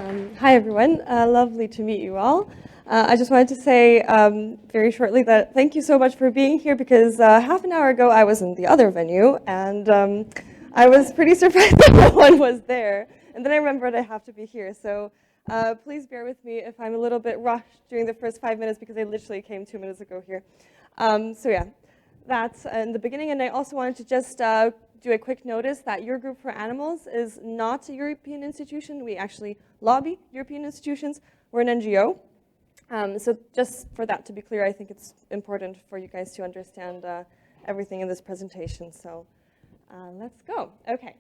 Hi, everyone. Lovely to meet you all. I just wanted to say very shortly that thank you so much for being here because half an hour ago I was in the other venue and I was pretty surprised that no one was there. And then I remembered I have to be here. So please bear with me if I'm a little bit rushed during the first 5 minutes because I literally came 2 minutes ago here. So yeah, that's in the beginning. And I also wanted to just do a quick notice that Your Group for Animals is not a European institution. We actually lobby European institutions. We're an NGO. So just for that to be clear, I think it's important for you guys to understand everything in this presentation. So let's go. Okay.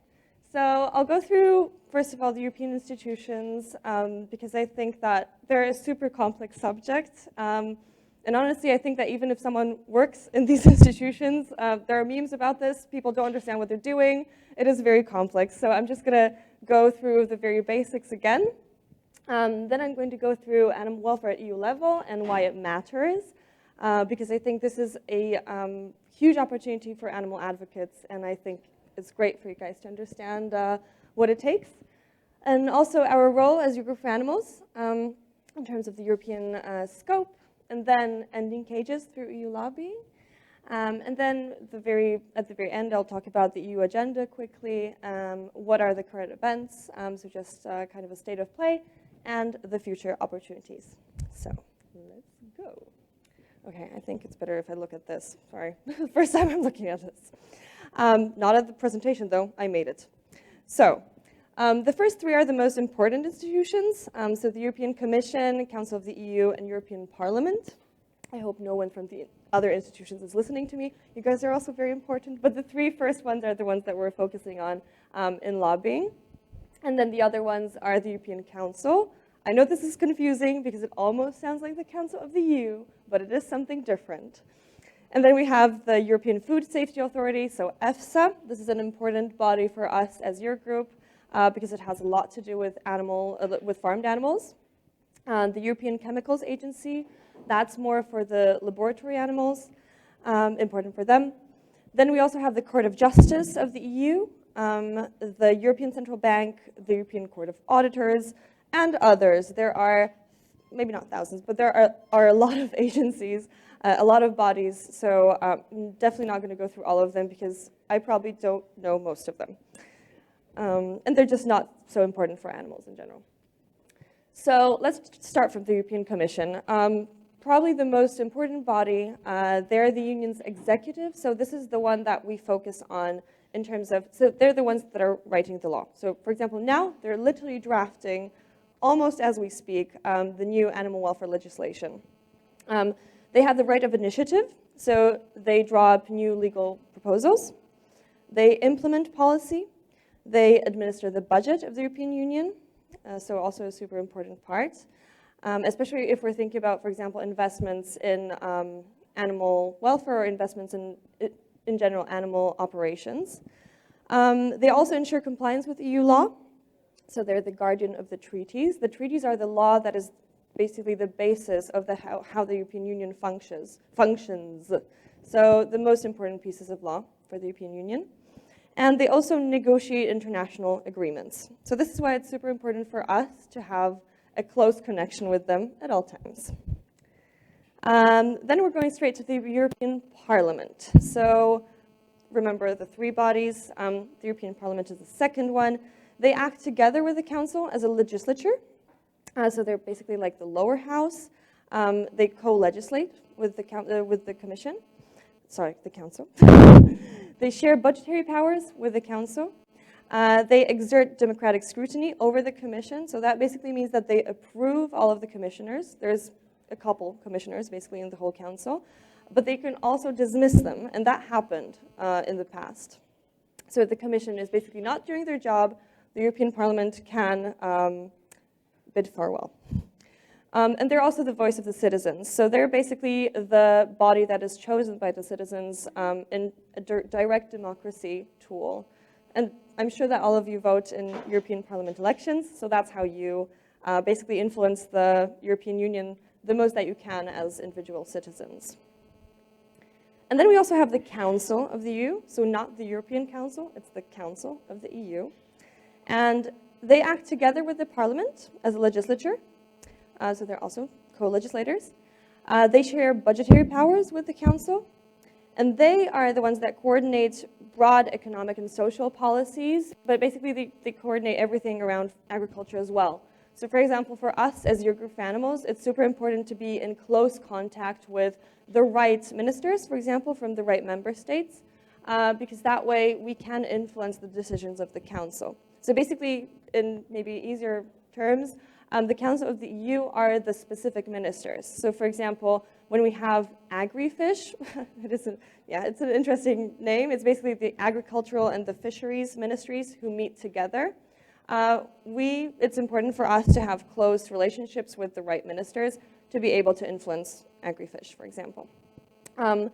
So I'll go through, first of all, the European institutions, because I think that they're a super complex subject. And honestly, I think that even if someone works in these institutions, there are memes about this. People don't understand what they're doing. It is very complex. So I'm just going to go through the very basics again. Then I'm going to go through animal welfare at EU level and why it matters, because I think this is a huge opportunity for animal advocates, and I think it's great for you guys to understand what it takes. And also our role as Your Group for Animals in terms of the European scope, and then ending cages through EU lobbying. And then at the very end, I'll talk about the EU agenda quickly, what are the current events, so just kind of a state of play, and the future opportunities. So let's go. Okay, I think it's better if I look at this. Sorry, first time I'm looking at this. Not at the presentation though, I made it. So the first three are the most important institutions. So the European Commission, Council of the EU, and European Parliament. I hope no one from the other institutions is listening to me. You guys are also very important, but the three first ones are the ones that we're focusing on in lobbying. And then the other ones are the European Council. I know this is confusing because it almost sounds like the Council of the EU, but it is something different. And then we have the European Food Safety Authority, so EFSA. This is an important body for us as your group because it has a lot to do with farmed animals. The European Chemicals Agency, that's more for the laboratory animals, important for them. Then we also have the Court of Justice of the EU, the European Central Bank, the European Court of Auditors, and others. There are, maybe not thousands, but there are a lot of agencies, a lot of bodies, so I'm definitely not going to go through all of them because I probably don't know most of them. And they're just not so important for animals in general. So let's start from the European Commission. Probably the most important body, they're the union's executive, so this is the one that we focus on in terms of, so they're the ones that are writing the law. So for example, now they're literally drafting, almost as we speak, the new animal welfare legislation. They have the right of initiative, so they draw up new legal proposals. They implement policy. They administer the budget of the European Union, so also a super important part, especially if we're thinking about, for example, investments in animal welfare or investments in general animal operations. They also ensure compliance with EU law, so they're the guardian of the treaties. The treaties are the law that is basically the basis of how the European Union functions. So the most important pieces of law for the European Union. And they also negotiate international agreements. So this is why it's super important for us to have a close connection with them at all times. Then we're going straight to the European Parliament. So remember the three bodies. The European Parliament is the second one. They act together with the Council as a legislature. So they're basically like the lower house. They co-legislate with the Commission. Sorry, the Council. They share budgetary powers with the Council. They exert democratic scrutiny over the Commission. So that basically means that they approve all of the commissioners. There's a couple commissioners basically in the whole Council. But they can also dismiss them, and that happened in the past. So if the Commission is basically not doing their job, the European Parliament can bid farewell. And they're also the voice of the citizens. So they're basically the body that is chosen by the citizens in a direct democracy tool. And I'm sure that all of you vote in European Parliament elections, so that's how you basically influence the European Union the most that you can as individual citizens. And then we also have the Council of the EU, so not the European Council, it's the Council of the EU. And They act together with the Parliament as a legislature, so they're also co-legislators. They share budgetary powers with the Council, and they are the ones that coordinate broad economic and social policies, but basically they coordinate everything around agriculture as well. So for example, for us as your group of animals, it's super important to be in close contact with the right ministers, for example, from the right member states, because that way we can influence the decisions of the Council. So basically, in maybe easier terms, the Council of the EU are the specific ministers. So for example, when we have agri-fish, it's an interesting name. It's basically the agricultural and the fisheries ministries who meet together. It's important for us to have close relationships with the right ministers to be able to influence agri-fish, for example. And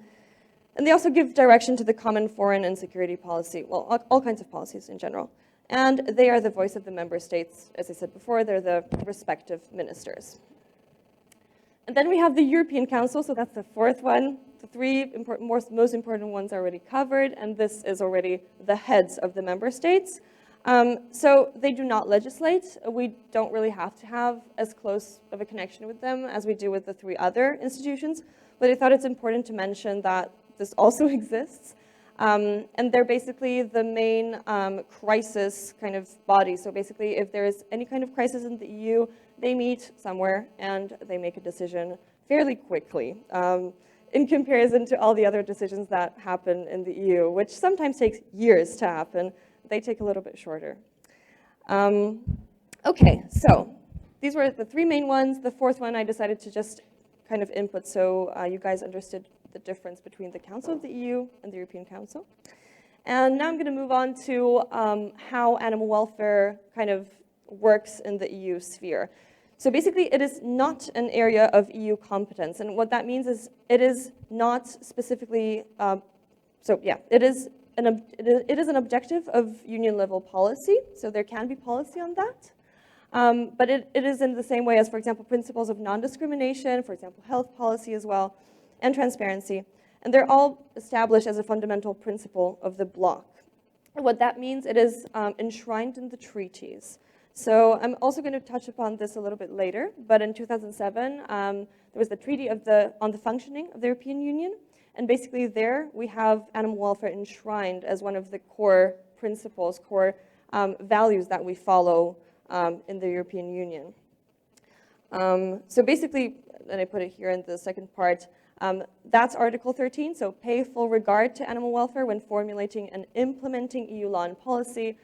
they also give direction to the common foreign and security policy, well, all kinds of policies in general. And they are the voice of the member states. As I said before, they're the respective ministers. And then we have the European Council, so that's the fourth one. The three most important ones are already covered, and this is already the heads of the member states. So they do not legislate. We don't really have to have as close of a connection with them as we do with the three other institutions, but I thought it's important to mention that this also exists. And they're basically the main crisis kind of body. So basically, if there is any kind of crisis in the EU, they meet somewhere and they make a decision fairly quickly in comparison to all the other decisions that happen in the EU, which sometimes takes years to happen. They take a little bit shorter. Okay, so these were the three main ones. The fourth one I decided to just kind of input so you guys understood the difference between the Council of the EU and the European Council. And now I'm going to move on to how animal welfare kind of works in the EU sphere. So basically, it is not an area of EU competence. And what that means is it is not specifically, it is an objective of union-level policy. So there can be policy on that. But it is in the same way as, for example, principles of non-discrimination, for example, health policy as well, and transparency. And they're all established as a fundamental principle of the bloc. And what that means, it is enshrined in the treaties. So I'm also going to touch upon this a little bit later, but in 2007, there was the Treaty on the Functioning of the European Union, and basically there we have animal welfare enshrined as one of the core principles, core values that we follow in the European Union. So basically, and I put it here in the second part, that's Article 13, so pay full regard to animal welfare when formulating and implementing EU law and policy.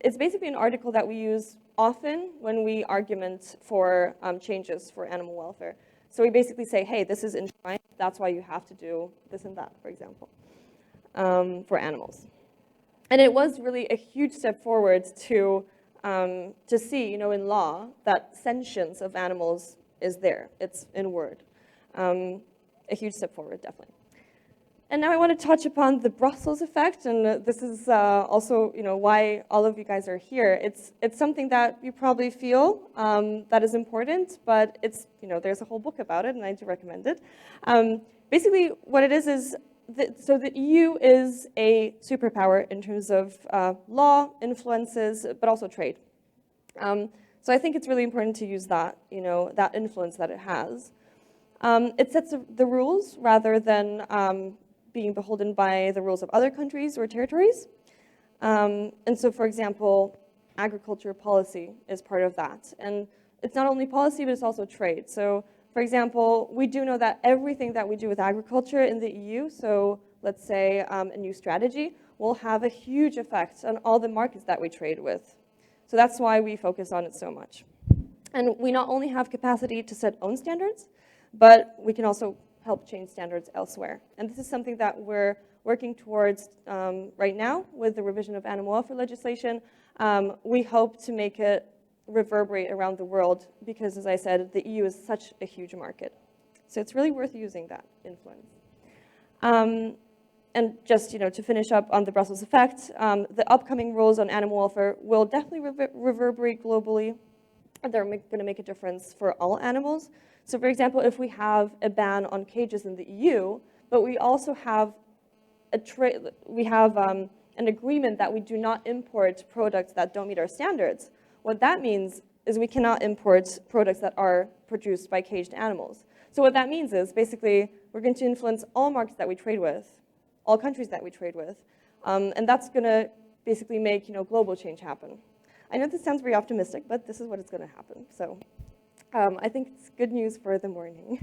It's basically an article that we use often when we argument for changes for animal welfare. So we basically say, hey, this is enshrined, that's why you have to do this and that, for example, for animals. And it was really a huge step forward to see, in law that sentience of animals is there. It's in word. A huge step forward, definitely. And now I want to touch upon the Brussels effect, and this is also, why all of you guys are here. It's something that you probably feel that is important, but it's, there's a whole book about it, and I do recommend it. Basically, what it is so the EU is a superpower in terms of law, influences, but also trade. So I think it's really important to use that, that influence that it has. It sets the rules rather than being beholden by the rules of other countries or territories. And so, for example, agriculture policy is part of that. And it's not only policy, but it's also trade. So, for example, we do know that everything that we do with agriculture in the EU, so let's say a new strategy, will have a huge effect on all the markets that we trade with. So that's why we focus on it so much. And we not only have capacity to set own standards, but we can also help change standards elsewhere. And this is something that we're working towards right now with the revision of animal welfare legislation. We hope to make it reverberate around the world because, as I said, the EU is such a huge market. So it's really worth using that influence. And just to finish up on the Brussels effect, the upcoming rules on animal welfare will definitely reverberate globally. They're going to make a difference for all animals. So for example, if we have a ban on cages in the EU, but we also have an agreement that we do not import products that don't meet our standards, what that means is we cannot import products that are produced by caged animals. So what that means is basically we're going to influence all markets that we trade with, all countries that we trade with, and that's going to basically make global change happen. I know this sounds very optimistic, but this is what is going to happen. So I think it's good news for the morning.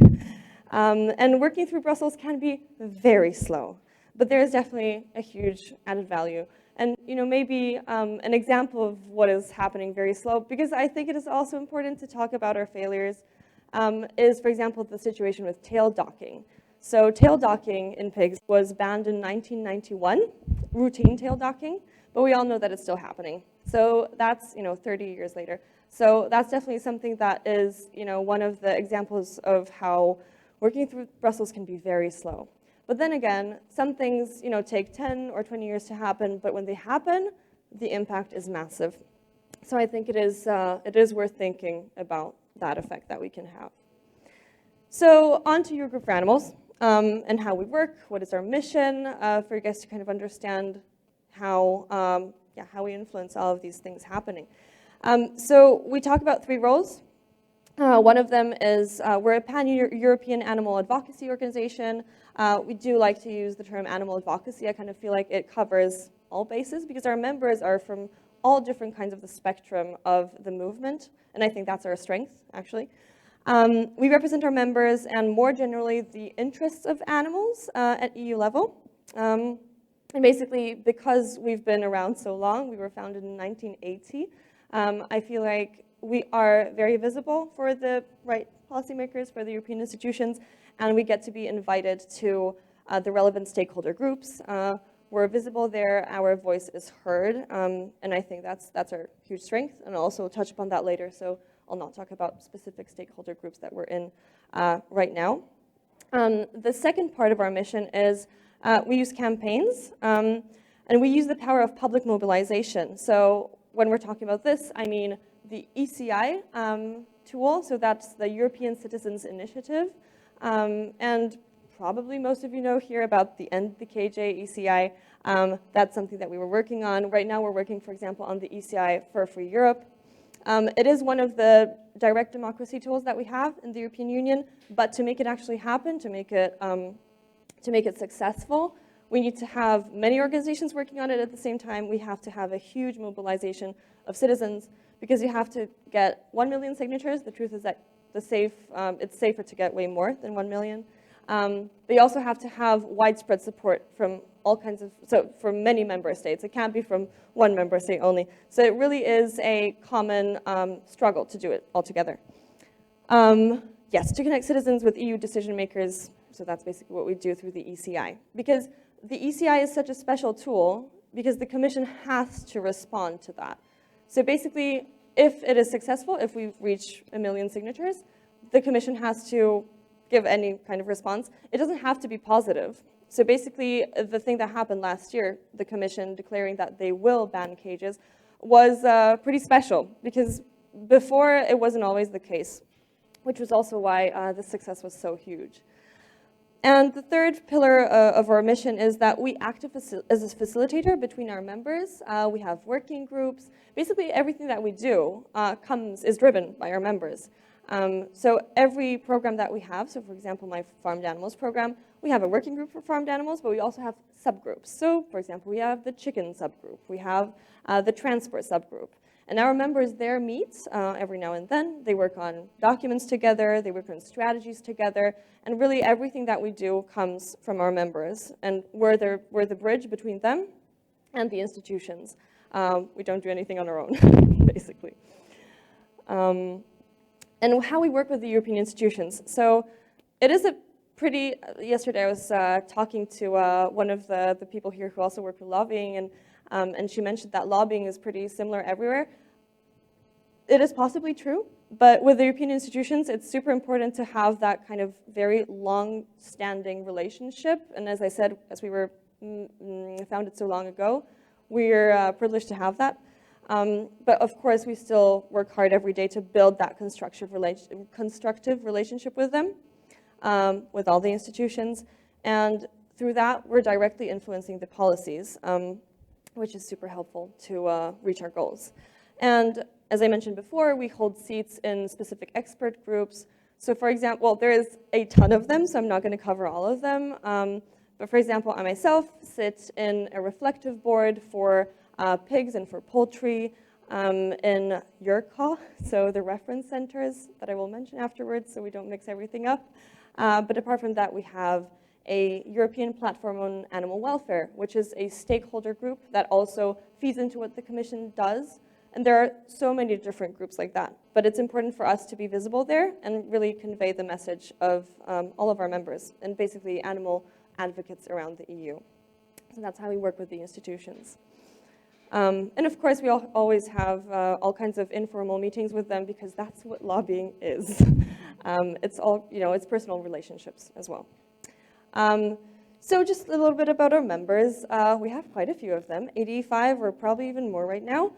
And working through Brussels can be very slow, but there is definitely a huge added value. And maybe an example of what is happening very slow, because I think it is also important to talk about our failures, is, for example, the situation with tail docking. So tail docking in pigs was banned in 1991, routine tail docking, but we all know that it's still happening. So that's 30 years later. So that's definitely something that is one of the examples of how working through Brussels can be very slow. But then again, some things take 10 or 20 years to happen, but when they happen, the impact is massive. So I think it is worth thinking about that effect that we can have. So on to your group for animals and how we work. What is our mission for you guys to kind of understand how we influence all of these things happening. So we talk about 3 roles. One of them is we're a pan-European animal advocacy organization. We do like to use the term animal advocacy. I kind of feel like it covers all bases because our members are from all different kinds of the spectrum of the movement, and I think that's our strength, actually. We represent our members and more generally the interests of animals at EU level. And basically, because we've been around so long, we were founded in 1980, I feel like we are very visible for the right policymakers, for the European institutions, and we get to be invited to the relevant stakeholder groups. We're visible there, our voice is heard, and I think that's our huge strength, and I'll also touch upon that later, so I'll not talk about specific stakeholder groups that we're in right now. The second part of our mission is we use campaigns, and we use the power of public mobilization. So when we're talking about this, I mean the ECI tool, so that's the European Citizens Initiative, and probably most of you know here about the End the KJ ECI. That's something that we were working on. Right now we're working, for example, on the ECI for Free Europe. It is one of the direct democracy tools that we have in the European Union, but to make it actually happen, to make it successful, we need to have many organizations working on it at the same time. We have to have a huge mobilization of citizens because you have to get 1 million signatures. The truth is that it's safer to get way more than 1 million. But you also have to have widespread support from from many member states. It can't be from one member state only. So it really is a common struggle to do it all together. Yes, to connect citizens with EU decision makers. So that's basically what we do through the ECI. Because the ECI is such a special tool because the Commission has to respond to that. So basically, if it is successful, if we reach 1 million signatures, the Commission has to give any kind of response. It doesn't have to be positive. So basically, the thing that happened last year, the Commission declaring that they will ban cages, was pretty special because before it wasn't always the case, which was also why the success was so huge. And the third pillar of our mission is that we act as a facilitator between our members. We have working groups. Basically, everything that we do is driven by our members. So every program that we have, so for example, my farmed animals program, we have a working group for farmed animals, but we also have subgroups. So for example, we have the chicken subgroup. We have the transport subgroup. And our members there meet every now and then. They work on documents together, they work on strategies together, and really everything that we do comes from our members. And we're the bridge between them and the institutions. We don't do anything on our own, basically. And how we work with the European institutions. So it is a pretty, yesterday I was talking to one of the people here who also work with lobbying, and she mentioned that lobbying is pretty similar everywhere. It is possibly true, but with the European institutions, it's super important to have that kind of very long-standing relationship. And as I said, as we were founded so long ago, we're privileged to have that. But of course, we still work hard every day to build that constructive relationship with them, with all the institutions. And through that, we're directly influencing the policies, which is super helpful to reach our goals. And As I mentioned before, we hold seats in specific expert groups. So for example, well, there is a ton of them, so I'm not going to cover all of them. But for example, I myself sit in a reflective board for pigs and for poultry in URCA, so the reference centers that I will mention afterwards so we don't mix everything up. But apart from that, we have a European platform on animal welfare, which is a stakeholder group that also feeds into what the Commission does. And there are so many different groups like that. But it's important for us to be visible there and really convey the message of all of our members and basically animal advocates around the EU. So that's how we work with the institutions. And of course, we always have all kinds of informal meetings with them because that's what lobbying is. It's all, it's personal relationships as well. So just a little bit about our members. We have quite a few of them, 85 or probably even more right now,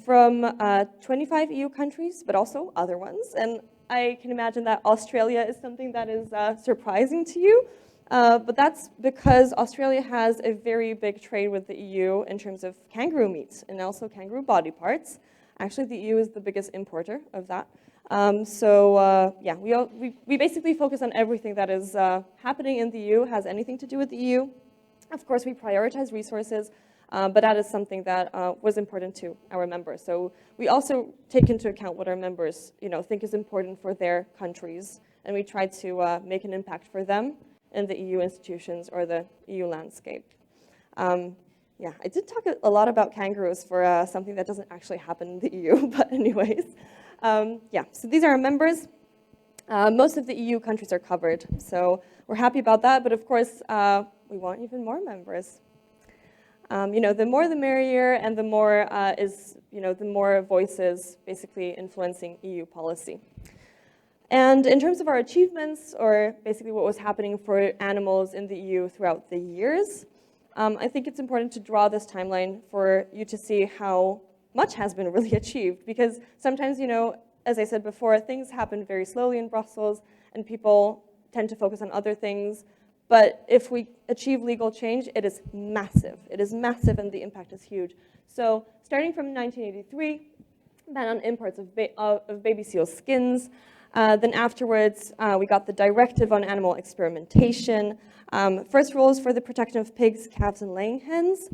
from 25 EU countries, but also other ones. And I can imagine that Australia is something that is surprising to you. But that's because Australia has a very big trade with the EU in terms of kangaroo meat and also kangaroo body parts. Actually, the EU is the biggest importer of that. Yeah, we basically focus on everything that is happening in the EU, has anything to do with the EU. Of course, we prioritize resources, but that is something that was important to our members. So we also take into account what our members think is important for their countries, and we try to make an impact for them in the EU institutions or the EU landscape. Yeah, I did talk a lot about kangaroos for something that doesn't actually happen in the EU, but anyways. Yeah, so these are our members. Most of the EU countries are covered, so we're happy about that, but of course, we want even more members. The more the merrier, and the more the more voices basically influencing EU policy. And in terms of our achievements, or basically what was happening for animals in the EU throughout the years, I think it's important to draw this timeline for you to see how much has been really achieved, because sometimes, as I said before, things happen very slowly in Brussels, and people tend to focus on other things. But if we achieve legal change, it is massive. It is massive, and the impact is huge. So starting from 1983, ban on imports of baby seal skins. Then afterwards, we got the directive on animal experimentation. First rules for the protection of pigs, calves, and laying hens.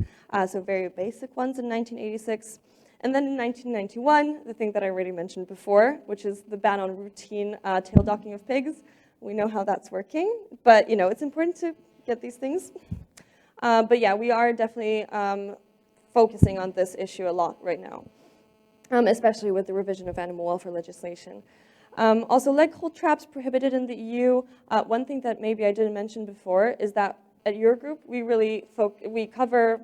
So very basic ones in 1986. And then in 1991, the thing that I already mentioned before, which is the ban on routine tail docking of pigs. We know how that's working, but it's important to get these things. But yeah, we are definitely focusing on this issue a lot right now, especially with the revision of animal welfare legislation. Also, leg hold traps prohibited in the EU. One thing that maybe I didn't mention before is that at your group, we really cover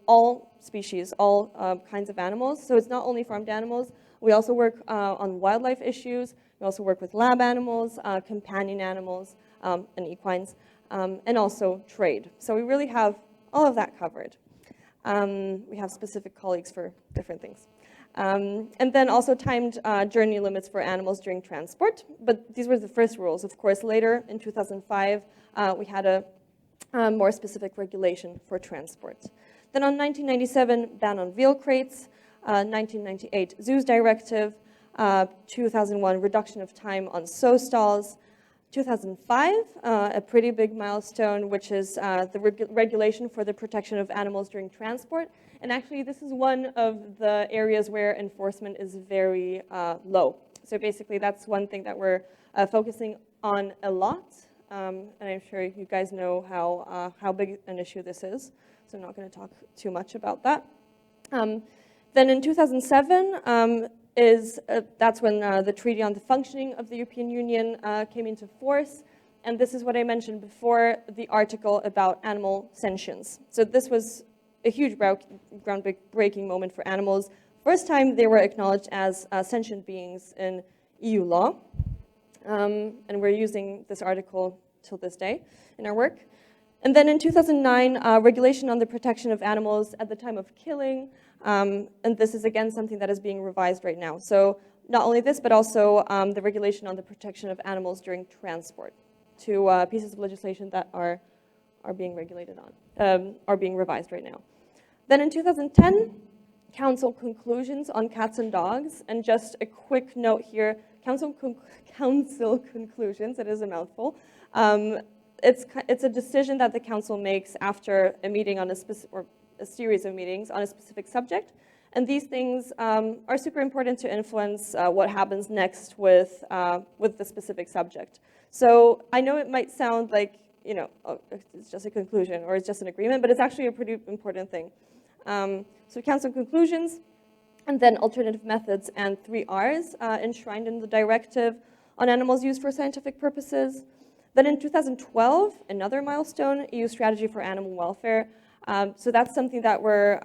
all species, all kinds of animals. So it's not only farmed animals. We also work on wildlife issues. We also work with lab animals, companion animals, and equines, and also trade. So we really have all of that covered. We have specific colleagues for different things. And then also timed journey limits for animals during transport. But these were the first rules. Of course, later in 2005, we had a more specific regulation for transport. Then on 1997, ban on veal crates. 1998, zoos directive. 2001, reduction of time on sow stalls. 2005, a pretty big milestone, which is the regulation for the protection of animals during transport. And actually, this is one of the areas where enforcement is very low. So basically, that's one thing that we're focusing on a lot. And I'm sure you guys know how big an issue this is. So I'm not going to talk too much about that. Then in 2007, that's when the Treaty on the Functioning of the European Union came into force. And this is what I mentioned before, the article about animal sentience. So this was a huge groundbreaking moment for animals. First time they were acknowledged as sentient beings in EU law. And we're using this article till this day in our work. And then in 2009, regulation on the protection of animals at the time of killing. And this is, again, something that is being revised right now. So not only this, but also the regulation on the protection of animals during transport. Two pieces of legislation that are being regulated on, are being revised right now. Then in 2010, council conclusions on cats and dogs. And just a quick note here, council conclusions, it is a mouthful. It's a decision that the council makes after a meeting on or a series of meetings on a specific subject. And these things are super important to influence what happens next with the specific subject. So I know it might sound like, you know, oh, it's just a conclusion or it's just an agreement, but it's actually a pretty important thing. So council conclusions, and then alternative methods and 3 Rs enshrined in the directive on animals used for scientific purposes. Then in 2012, another milestone, EU strategy for animal welfare. So that's something that we're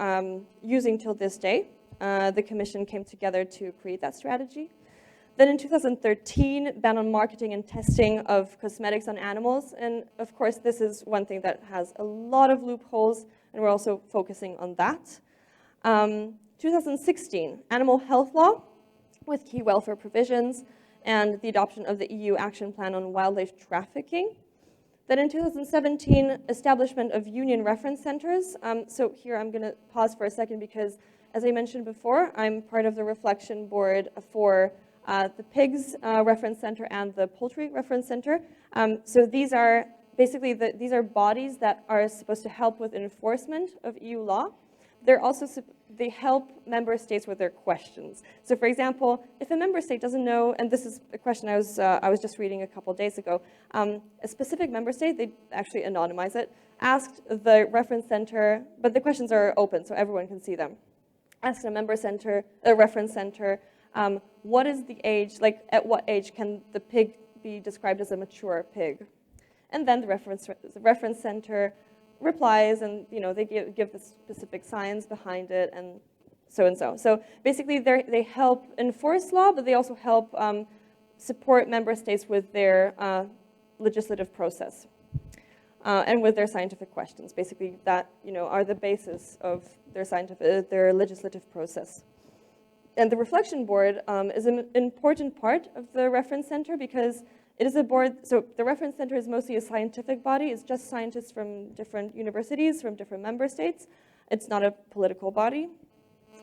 using till this day. The Commission came together to create that strategy. Then in 2013, ban on marketing and testing of cosmetics on animals. And of course, this is one thing that has a lot of loopholes, and we're also focusing on that. 2016, animal health law with key welfare provisions and the adoption of the EU Action Plan on Wildlife Trafficking. Then in 2017, establishment of union reference centers. So here I'm going to pause for a second because, as I mentioned before, I'm part of the reflection board for the pigs reference center and the poultry reference center. So these are basically these are bodies that are supposed to help with enforcement of EU law. They help member states with their questions. So for example, if a member state doesn't know, and this is a question I was just reading a couple days ago, a specific member state, they actually anonymize it, asked the reference center, but the questions are open so everyone can see them. Asked a reference center, what is the age, like at what age can the pig be described as a mature pig? And then the reference center replies, and they give the specific science behind it, and so. So basically, they help enforce law, but they also help support member states with their legislative process and with their scientific questions. Basically, that are the basis of their legislative process. And the reflection board is an important part of the reference center because it is a board, so the reference center is mostly a scientific body. It's just scientists from different universities, from different member states. It's not a political body.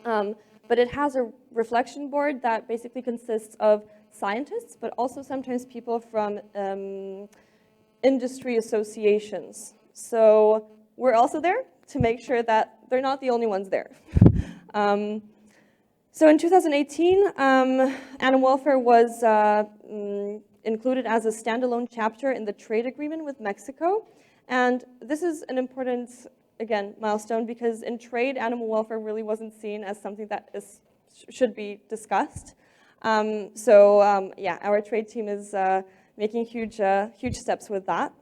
But it has a reflection board that basically consists of scientists, but also sometimes people from industry associations. So we're also there to make sure that they're not the only ones there. So in 2018, animal welfare was included as a standalone chapter in the trade agreement with Mexico. And this is an important, again, milestone because in trade, animal welfare really wasn't seen as something that should be discussed. Yeah, our trade team is making huge steps with that.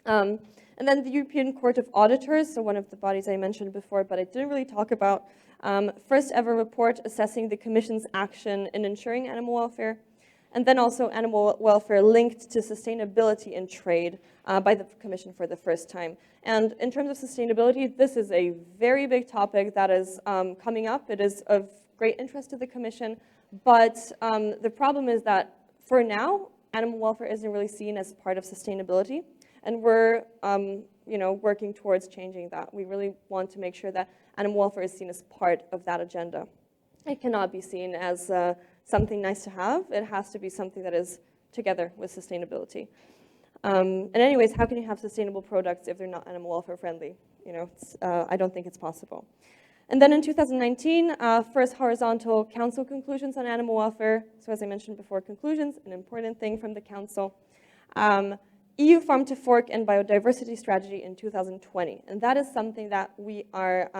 And then the European Court of Auditors, so one of the bodies I mentioned before, but I didn't really talk about, first ever report assessing the Commission's action in ensuring animal welfare. And then also animal welfare linked to sustainability in trade by the Commission for the first time. And in terms of sustainability, this is a very big topic that is coming up. It is of great interest to the Commission, but the problem is that for now, animal welfare isn't really seen as part of sustainability, and we're working towards changing that. We really want to make sure that animal welfare is seen as part of that agenda. It cannot be seen as something nice to have. It has to be something that is together with sustainability. And anyways, how can you have sustainable products if they're not animal welfare friendly? I don't think it's possible. And then in 2019, first horizontal council conclusions on animal welfare. So as I mentioned before, conclusions, an important thing from the council. EU farm to fork and biodiversity strategy in 2020. And that is something that we are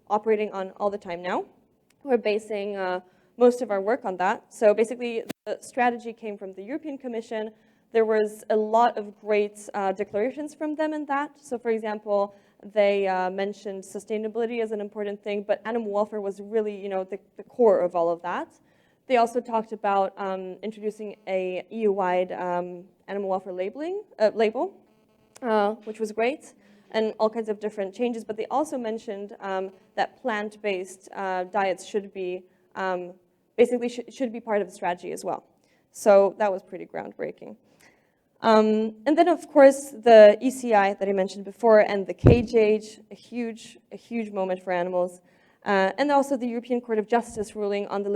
operating on all the time now. We're basing most of our work on that. So basically, the strategy came from the European Commission. There was a lot of great declarations from them in that. So for example, they mentioned sustainability as an important thing, but animal welfare was really, the core of all of that. They also talked about introducing a EU-wide animal welfare label, which was great, and all kinds of different changes. But they also mentioned that plant-based diets should be should be part of the strategy as well. So that was pretty groundbreaking. And then, of course, the ECI that I mentioned before and the cage age, a huge moment for animals. And also the European Court of Justice ruling on the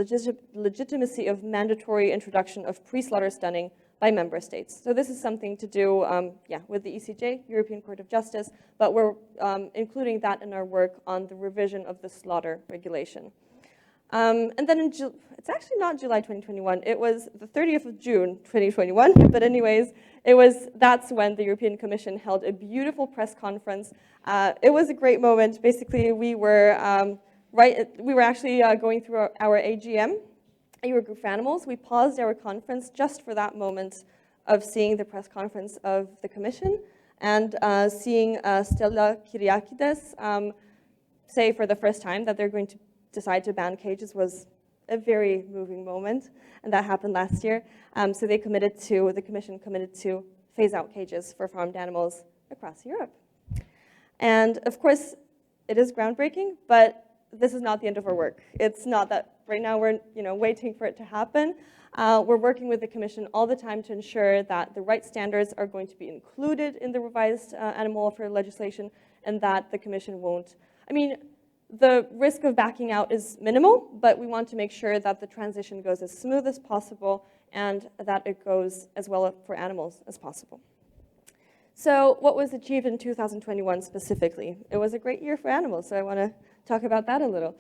legitimacy of mandatory introduction of pre-slaughter stunning by member states. So this is something to do with the ECJ, European Court of Justice, but we're including that in our work on the revision of the slaughter regulation. And then it's actually not July 2021, it was the 30th of June 2021, but anyways, that's when the European Commission held a beautiful press conference. It was a great moment. Basically, we were actually going through our AGM, Eurogroup for Animals. We paused our conference just for that moment of seeing the press conference of the Commission and seeing Stella Kyriakides say for the first time that they're going to decide to ban cages was a very moving moment, and that happened last year. So the Commission committed to phase out cages for farmed animals across Europe. And of course, it is groundbreaking, but this is not the end of our work. It's not that right now we're waiting for it to happen. We're working with the Commission all the time to ensure that the right standards are going to be included in the revised animal welfare legislation, and that the Commission won't. The risk of backing out is minimal, but we want to make sure that the transition goes as smooth as possible and that it goes as well for animals as possible. So what was achieved in 2021 specifically? It was a great year for animals, so I want to talk about that a little.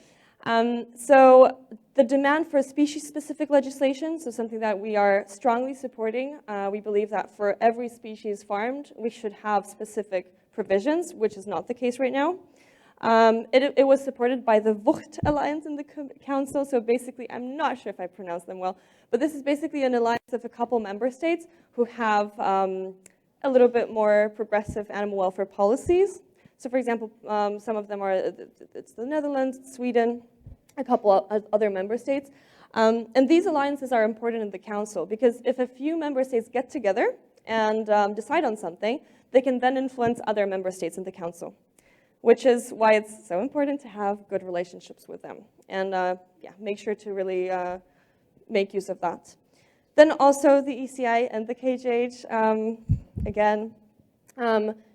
So the demand for species-specific legislation, so something that we are strongly supporting. We believe that for every species farmed, we should have specific provisions, which is not the case right now. It was supported by the Vucht Alliance in the Council, so basically, I'm not sure if I pronounced them well, but this is basically an alliance of a couple member states who have a little bit more progressive animal welfare policies. So for example, some of them it's the Netherlands, Sweden, a couple of other member states. And these alliances are important in the Council because if a few member states get together and decide on something, they can then influence other member states in the Council, which is why it's so important to have good relationships with them. And make sure to really make use of that. Then also the ECI and the KJH, again.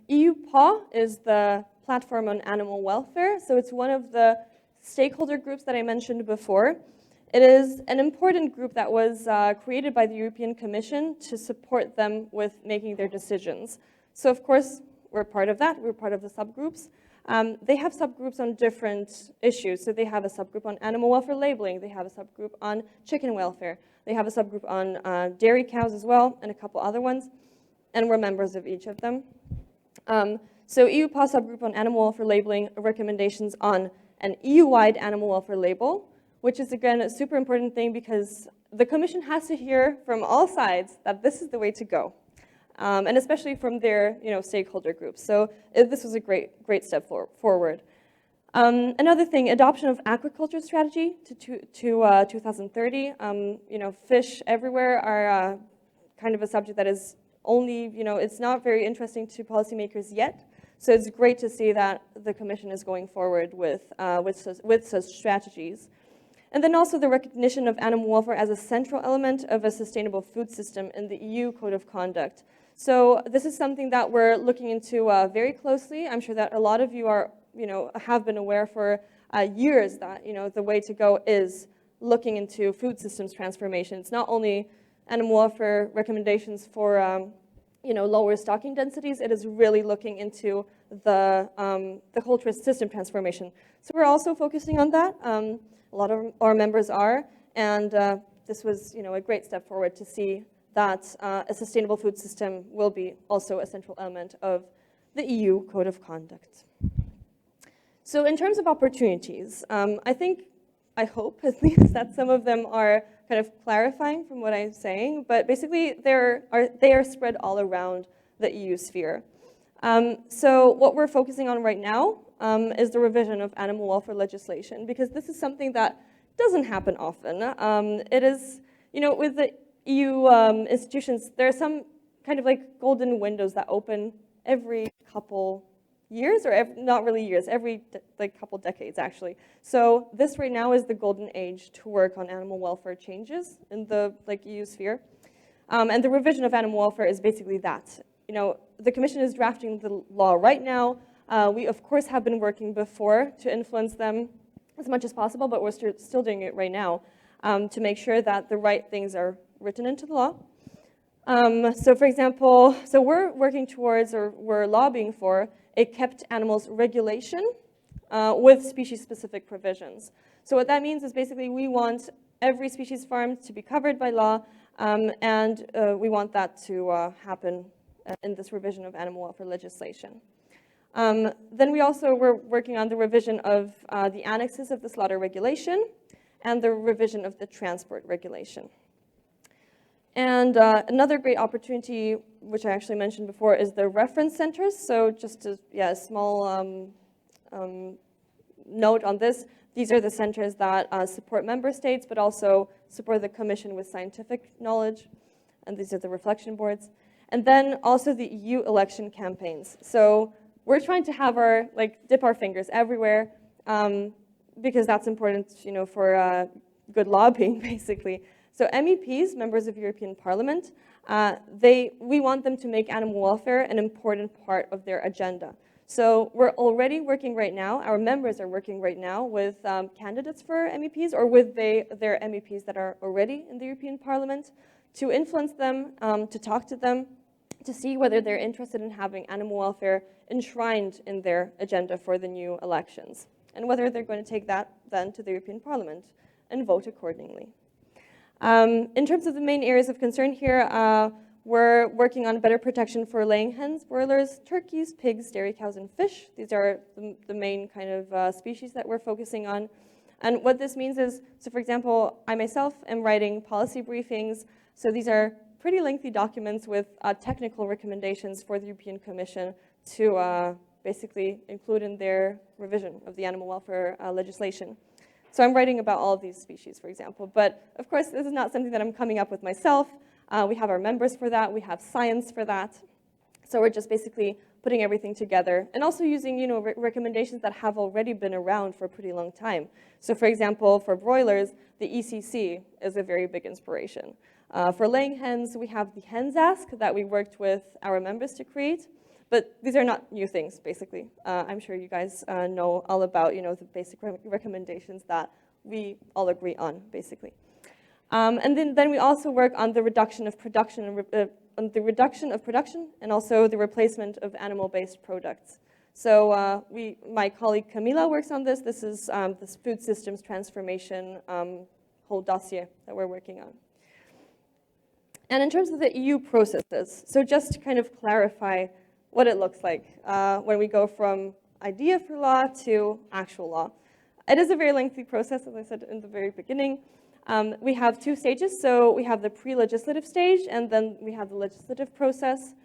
EU PAW is the platform on animal welfare, so it's one of the stakeholder groups that I mentioned before. It is an important group that was created by the European Commission to support them with making their decisions. So of course, we're part of that, we're part of the subgroups. They have subgroups on different issues. So they have a subgroup on animal welfare labeling, they have a subgroup on chicken welfare, they have a subgroup on dairy cows as well, and a couple other ones, and we're members of each of them. So EU PAW subgroup on animal welfare labeling recommendations on an EU-wide animal welfare label, which is again a super important thing because the Commission has to hear from all sides that this is the way to go, and especially from their stakeholder groups. So this was a great step forward. Another thing, adoption of aquaculture strategy to 2030. Fish everywhere are kind of a subject that is only, it's not very interesting to policymakers yet. So it's great to see that the Commission is going forward with such strategies. And then also the recognition of animal welfare as a central element of a sustainable food system in the EU Code of Conduct. So this is something that we're looking into very closely. I'm sure that a lot of you are, have been aware for years that, the way to go is looking into food systems transformation. It's not only animal welfare recommendations for, lower stocking densities. It is really looking into the whole system transformation. So we're also focusing on that. A lot of our members are, and this was, a great step forward to see that a sustainable food system will be also a central element of the EU Code of Conduct. So in terms of opportunities, I hope at least that some of them are kind of clarifying from what I'm saying, but basically they are spread all around the EU sphere. So what we're focusing on right now is the revision of animal welfare legislation, because this is something that doesn't happen often. It is, with the EU institutions, there are some kind of like golden windows that open every couple years, or not really years, every couple decades actually. So this right now is the golden age to work on animal welfare changes in the EU sphere. And the revision of animal welfare is basically that. The Commission is drafting the law right now. We of course have been working before to influence them as much as possible, but we're still doing it right now to make sure that the right things are written into the law. So for example, so we're working towards, or we're lobbying for, a kept animals regulation with species-specific provisions. So what that means is basically we want every species farm to be covered by law, and we want that to happen in this revision of animal welfare legislation. Then we also were working on the revision of the annexes of the slaughter regulation and the revision of the transport regulation. And another great opportunity, which I actually mentioned before, is the reference centers. So just a small note on this. These are the centers that support member states, but also support the Commission with scientific knowledge. And these are the reflection boards. And then also the EU election campaigns. So we're trying to have our, dip our fingers everywhere, because that's important, for good lobbying, basically. So MEPs, members of European Parliament, we want them to make animal welfare an important part of their agenda. So we're already working right now, our members are working right now with candidates for MEPs, or with their MEPs that are already in the European Parliament, to influence them, to talk to them, to see whether they're interested in having animal welfare enshrined in their agenda for the new elections, and whether they're going to take that then to the European Parliament and vote accordingly. In terms of the main areas of concern here, we're working on better protection for laying hens, broilers, turkeys, pigs, dairy cows, and fish. These are the main kind of species that we're focusing on. And what this means is, so for example, I myself am writing policy briefings. So these are pretty lengthy documents with technical recommendations for the European Commission to basically include in their revision of the animal welfare legislation. So I'm writing about all of these species, for example. But of course, this is not something that I'm coming up with myself. We have our members for that. We have science for that. So we're just basically putting everything together, and also using recommendations that have already been around for a pretty long time. So for example, for broilers, the ECC is a very big inspiration. For laying hens, we have the Hens Ask that we worked with our members to create. But these are not new things, basically. I'm sure you guys know all about the basic recommendations that we all agree on, basically. And then we also work on the reduction of production and also the replacement of animal-based products. So my colleague Camila works on this. This is this food systems transformation whole dossier that we're working on. And in terms of the EU processes, so just to kind of clarify what it looks like when we go from idea for law to actual law. It is a very lengthy process, as I said in the very beginning. We have two stages. So we have the pre-legislative stage, and then we have the legislative process.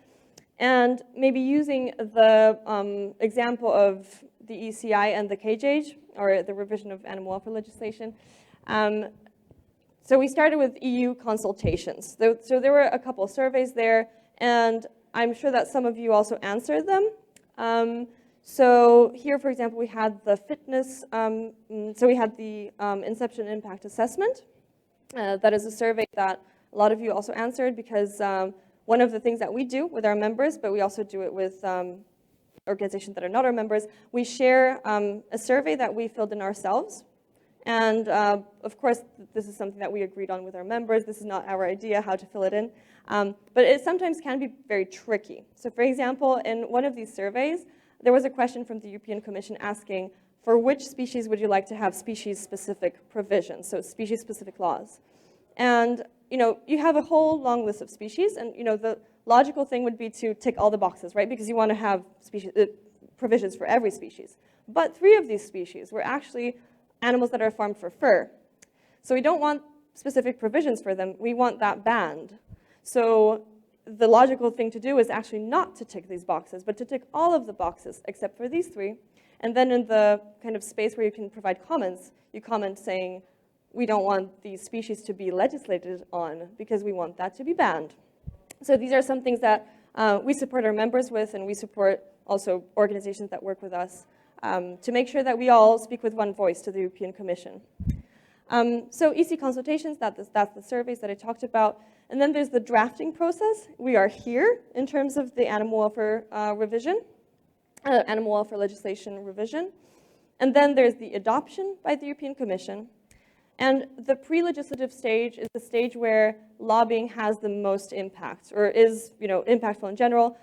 And maybe using the example of the ECI and the KJH, or the revision of animal welfare legislation. So we started with EU consultations. So there were a couple of surveys there, and I'm sure that some of you also answered them. So here, for example, we had the fitness, so we had the Inception Impact Assessment. That is a survey that a lot of you also answered, because one of the things that we do with our members, but we also do it with organizations that are not our members, we share a survey that we filled in ourselves. And of course, this is something that we agreed on with our members. This is not our idea how to fill it in. But it sometimes can be very tricky. So for example, in one of these surveys, there was a question from the European Commission asking, for which species would you like to have species-specific provisions, so species-specific laws? And you have a whole long list of species, and the logical thing would be to tick all the boxes, right? Because you want to have provisions for every species. But 3 of these species were actually animals that are farmed for fur. So we don't want specific provisions for them. We want that banned. So the logical thing to do is actually not to tick these boxes, but to tick all of the boxes except for these 3. And then in the kind of space where you can provide comments, you comment saying, we don't want these species to be legislated on because we want that to be banned. So these are some things that we support our members with, and we support also organizations that work with us to make sure that we all speak with one voice to the European Commission. So EC consultations, that's the surveys that I talked about. And then there's the drafting process. We are here in terms of the animal welfare revision, animal welfare legislation revision. And then there's the adoption by the European Commission. And the pre-legislative stage is the stage where lobbying has the most impact, or is, impactful in general,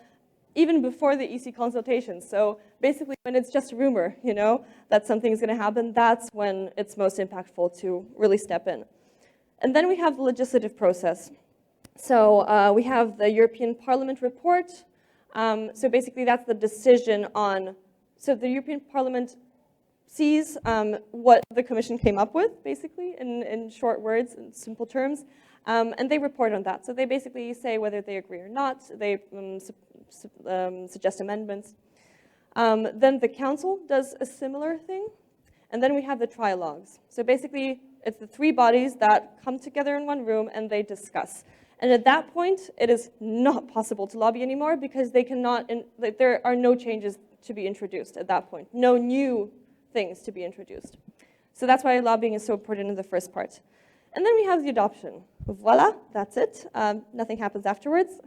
even before the EC consultations. So basically when it's just a rumor, that something is going to happen, that's when it's most impactful to really step in. And then we have the legislative process. So we have the European Parliament report. So basically that's the decision on, so the European Parliament sees what the Commission came up with, basically, in short words, in simple terms, and they report on that. So they basically say whether they agree or not. They suggest amendments. Then the Council does a similar thing, and then we have the trilogues. So basically, it's the three bodies that come together in one room and they discuss. And at that point, it is not possible to lobby anymore because they cannot, there are no changes to be introduced at that point, no new things to be introduced. So that's why lobbying is so important in the first part. And then we have the adoption. Voila, that's it. Nothing happens afterwards.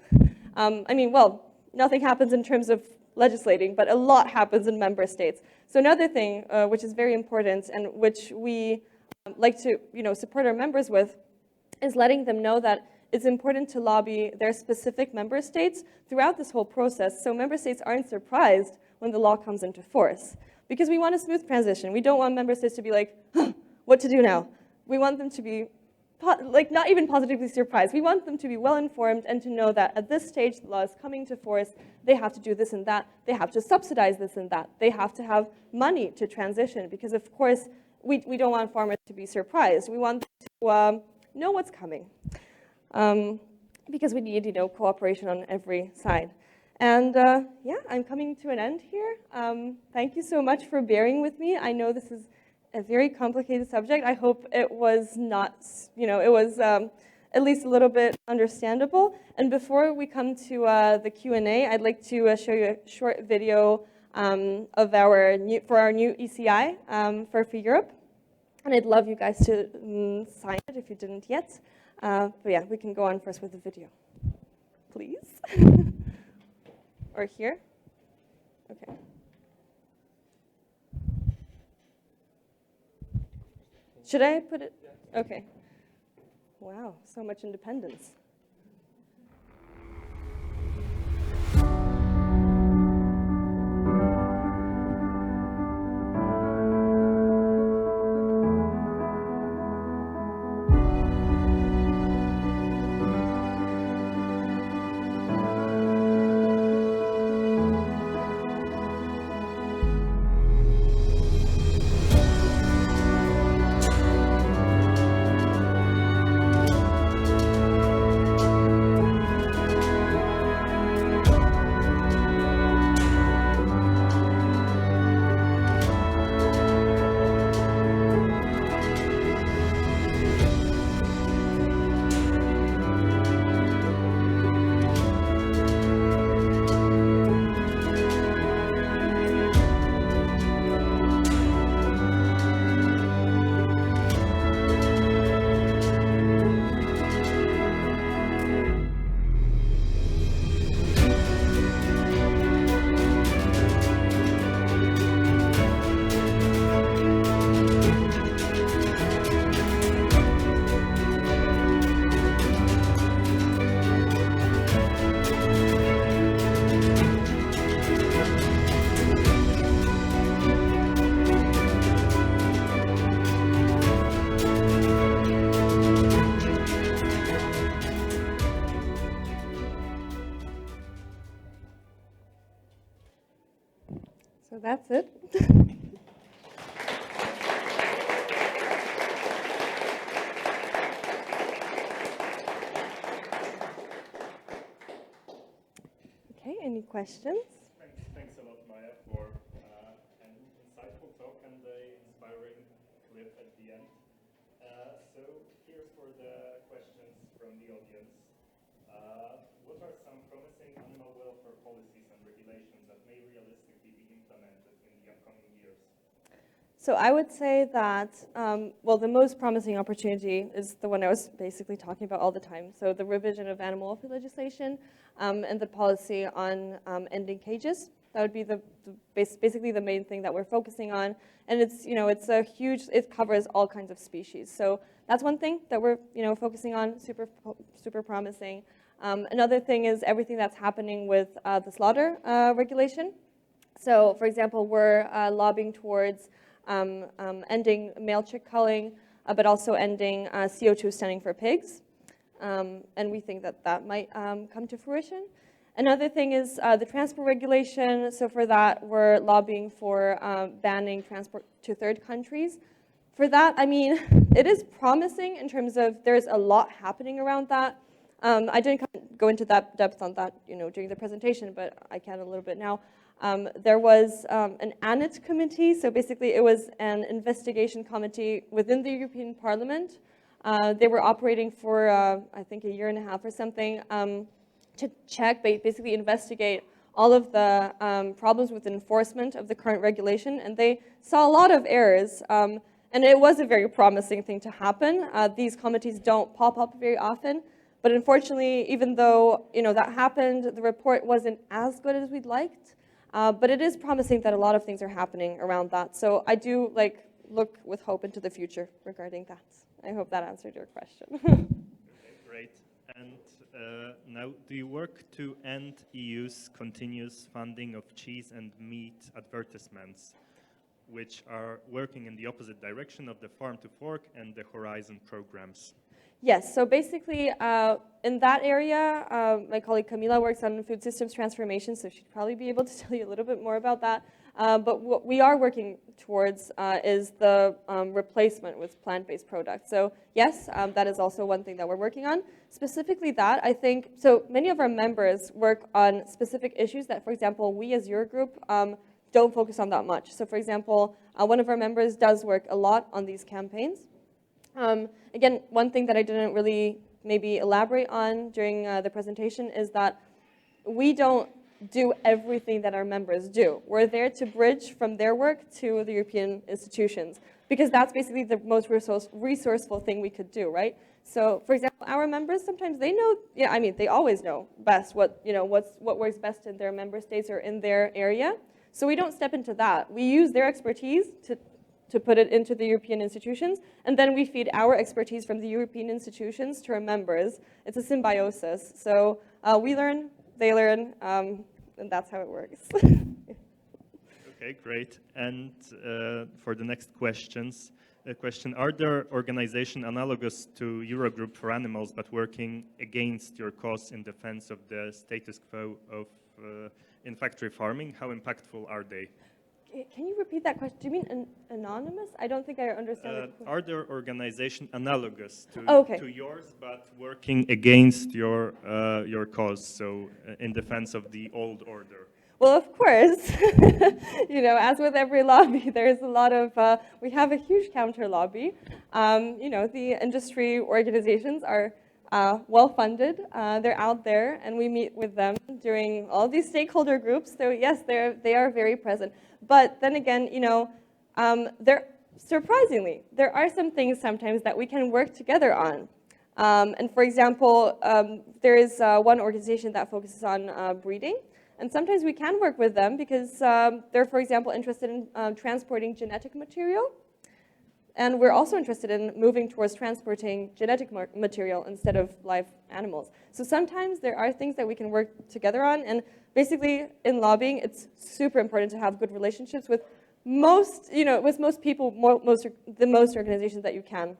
Nothing happens in terms of legislating, but a lot happens in member states. So another thing which is very important and which we like to support our members with is letting them know that it's important to lobby their specific member states throughout this whole process so member states aren't surprised when the law comes into force. Because we want a smooth transition. We don't want member states to be like, huh, what to do now? We want them to be not even positively surprised. We want them to be well informed and to know that at this stage the law is coming to force, they have to do this and that, they have to subsidize this and that, they have to have money to transition because of course we don't want farmers to be surprised. We want them to know what's coming because we need cooperation on every side. And yeah, I'm coming to an end here. Thank you so much for bearing with me. I know this is a very complicated subject. I hope it was not, it was at least a little bit understandable. And before we come to the Q&A, I'd like to show you a short video of our new ECI for Europe. And I'd love you guys to sign it if you didn't yet. But yeah, we can go on first with the video. Please. Or here? Okay. Should I put it? Okay. Wow, so much independence. So that's it. Okay, any questions? Thanks a lot, Maya, for an insightful talk and an inspiring clip at the end. So here's for the questions from the audience. What are some promising animal welfare policies and regulations that may realistically be implemented in the upcoming years? So I would say that, the most promising opportunity is the one I was basically talking about all the time. So the revision of animal welfare legislation and the policy on ending cages. That would be basically the main thing that we're focusing on. And it's, it covers all kinds of species. So that's one thing that we're, focusing on, super promising. Another thing is everything that's happening with the slaughter regulation. So, for example, we're lobbying towards ending male chick culling, but also ending CO2 stunning for pigs. And we think that that might come to fruition. Another thing is the transport regulation. So for that, we're lobbying for banning transport to third countries. For that, I mean, it is promising in terms of there's a lot happening around that. I didn't go into that depth on that, during the presentation, but I can a little bit now. There was an ANIT committee, so basically it was an investigation committee within the European Parliament. They were operating for, I think, a year and a half or something, to check, basically investigate all of the problems with enforcement of the current regulation, and they saw a lot of errors. And it was a very promising thing to happen. These committees don't pop up very often, but unfortunately, even though that happened, the report wasn't as good as we'd liked. But it is promising that a lot of things are happening around that. So I do look with hope into the future regarding that. I hope that answered your question. Okay, great. And now, do you work to end EU's continuous funding of cheese and meat advertisements, which are working in the opposite direction of the Farm to Fork and the Horizon programs? Yes, so basically in that area, my colleague Camila works on food systems transformation, so she'd probably be able to tell you a little bit more about that. But what we are working towards is the replacement with plant-based products. So yes, that is also one thing that we're working on. Specifically that, I think, so many of our members work on specific issues that, for example, we as Eurogroup don't focus on that much. So for example, one of our members does work a lot on these campaigns. Again, one thing that I didn't really maybe elaborate on during the presentation is that we don't do everything that our members do. We're there to bridge from their work to the European institutions, because that's basically the most resourceful thing we could do, right? So, for example, our members, sometimes they know, they always know best what works best in their member states or in their area. So we don't step into that. We use their expertise to put it into the European institutions, and then we feed our expertise from the European institutions to our members. It's a symbiosis. So we learn, they learn, and that's how it works. Okay, great. And for the next question, are there organizations analogous to Eurogroup for Animals but working against your cause in defense of the status quo of in factory farming? How impactful are they? Can you repeat that question? Do you mean anonymous? I don't think I understand. Are there organizations analogous to yours, but working against your cause, so in defense of the old order? Well, of course. As with every lobby, there is a lot of. We have a huge counter lobby. The industry organizations are well funded. They're out there, and we meet with them during all these stakeholder groups. So yes, they are very present. But then again, surprisingly, there are some things sometimes that we can work together on. And for example, there is one organization that focuses on breeding. And sometimes we can work with them because they're, for example, interested in transporting genetic material. And we're also interested in moving towards transporting genetic material instead of live animals. So sometimes there are things that we can work together on. And basically, in lobbying, it's super important to have good relationships with most people, the most organizations that you can.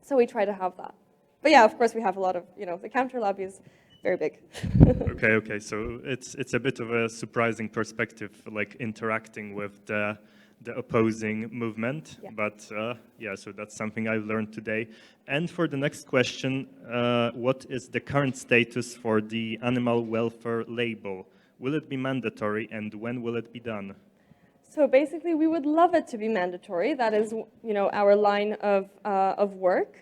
So we try to have that. But yeah, of course, we have a lot of, the counter lobby is very big. Okay. So it's a bit of a surprising perspective, like interacting with the opposing movement. Yeah. But so that's something I've learned today. And for the next question, what is the current status for the animal welfare label? Will it be mandatory, and when will it be done? So basically, we would love it to be mandatory. That is, our line of work.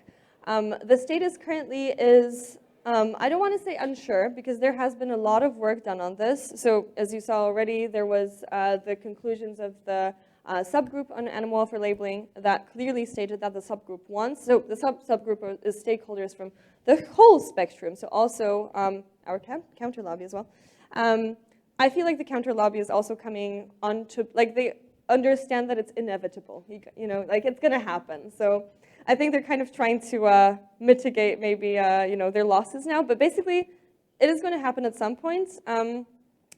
The status currently is, I don't want to say unsure, because there has been a lot of work done on this. So as you saw already, there was the conclusions of the subgroup on animal welfare labeling that clearly stated that the subgroup wants. So the subgroup is stakeholders from the whole spectrum, so also our counter lobby as well. I feel like the counter lobby is also coming on to, like, they understand that it's inevitable, you know, like it's gonna happen. So I think they're kind of trying to mitigate maybe, you know, their losses now, but basically it is gonna happen at some point.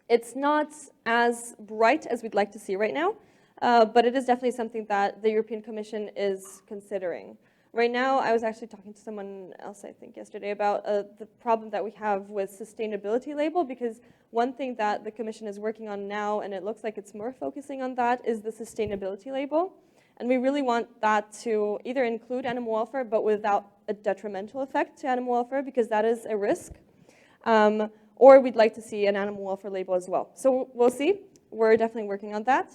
It's not as bright as we'd like to see right now, but it is definitely something that the European Commission is considering. Right now, I was actually talking to someone else, I think, yesterday about the problem that we have with sustainability label, because one thing that the Commission is working on now, and it looks like it's more focusing on that, is the sustainability label. And we really want that to either include animal welfare, but without a detrimental effect to animal welfare, because that is a risk. Or we'd like to see an animal welfare label as well. So we'll see. We're definitely working on that.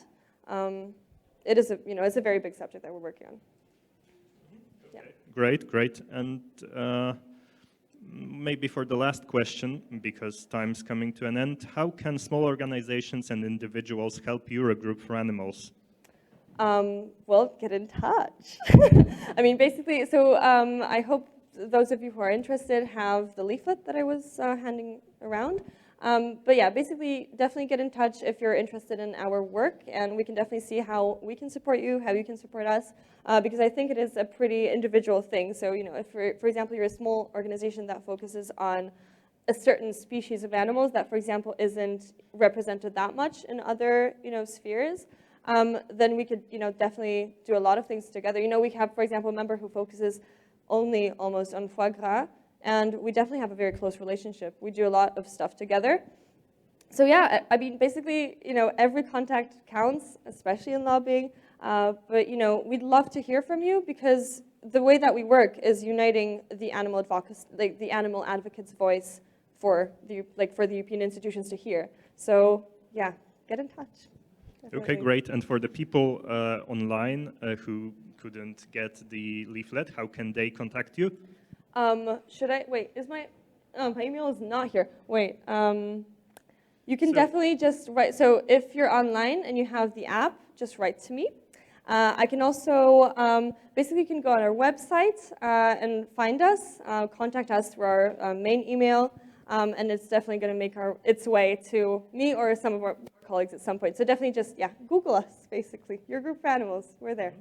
It is it's a very big subject that we're working on. Yeah. Great. And maybe for the last question, because time's coming to an end, how can small organizations and individuals help Eurogroup for Animals? Well, get in touch. I mean, basically, so I hope those of you who are interested have the leaflet that I was handing around. But yeah, basically, definitely get in touch if you're interested in our work, and we can definitely see how we can support you, how you can support us, because I think it is a pretty individual thing. So, you know, if, for example, you're a small organization that focuses on a certain species of animals that, for example, isn't represented that much in other, spheres, then we could, definitely do a lot of things together. You know, we have, for example, a member who focuses only almost on foie gras, and we definitely have a very close relationship. We do a lot of stuff together. So yeah, I mean, basically, every contact counts, especially in lobbying. But we'd love to hear from you, because the way that we work is uniting the animal advocacy, like the animal advocate's voice for the European institutions to hear. So yeah, get in touch. Definitely. Okay, great. And for the people online who couldn't get the leaflet, how can they contact you? Should I, wait, is my email is not here. Wait, you can definitely just write, so if you're online and you have the app, just write to me. I can also, basically you can go on our website and find us, contact us through our main email, and it's definitely going to make its way to me or some of our colleagues at some point. So definitely just, Google us, basically. Your Group for Animals, we're there.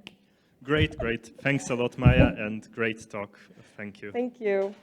Great. Thanks a lot, Maya, and great talk. Thank you. Thank you.